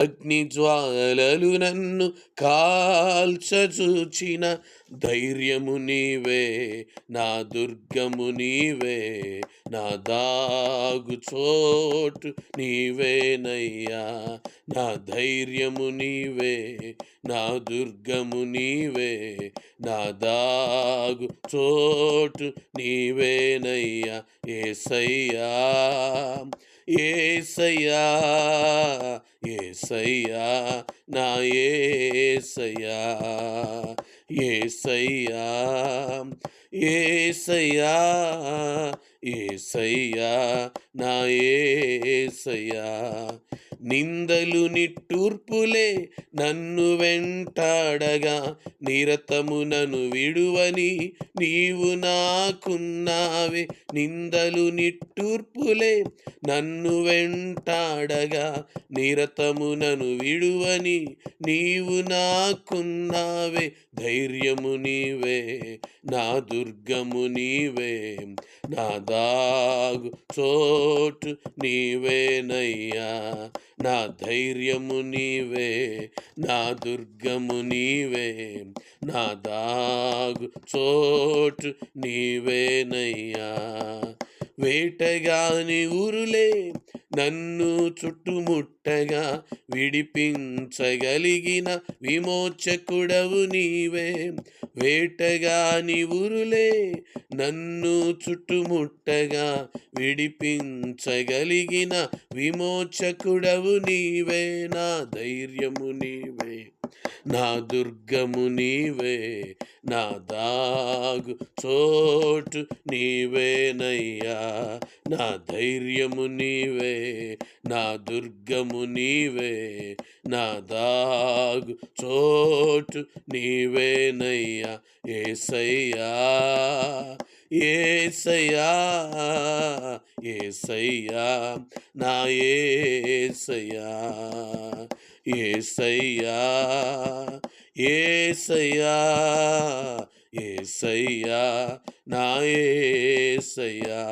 అగ్నిజ్వాలలు నన్ను కాల్చజూచిన ధైర్యము నీవే, నా దుర్గము నీవే, నా దాగు చోటు నీవేనయ్యా. నా ధైర్యము నీవే, నా దుర్గము నీవే, నా దాగు చోటు నీవేనయ్యా. యేసయ్యా, యేసయ్యా, యేసయ్యా, నా యేసయ్యా, యేసయ్యా, యేసయ్యా, యేసయ్యా, నా యేసయ్యా. నిందలు నిట్టూర్పులే నన్ను వెంటాడగా, నిరతము నన్ను విడువని నీవు నాకున్నావే. నిందలు నిట్టూర్పులే నన్ను వెంటాడగా, నిరతము నన్ను విడువని నీవు నాకున్నావే. ధైర్యము నీవే, నా దుర్గము నీవే, నా దాగు చోటు నీవేనయ్యా. నా ధైర్యము నీవే, నా దుర్గము నీవే, నా దాగు చోటు నీవేనయ్యా. వేటగాని ఉరులే నన్ను చుట్టుముట్టగా, విడిపించగలిగిన విమోచకుడవు నీవే. వేటగాని ఉరులే నన్ను చుట్టుముట్టగా, విడిపించగలిగిన విమోచకుడవు నీవే. నా ధైర్యము నీవే, నా దుర్గము నీవే, నా దాగు చోటు నీవేనయ్యా. నా ధైర్యము నీవే, నా దుర్గము నీవే, నా దాగు చోటు నీవేనయ్యా. యేసయ్యా, యేసయ్యా, యేసయ్యా, నా యేసయ్యా, యేసయ్యా, యేసయ్యా, యేసయ్యా, నా యేసయ్యా.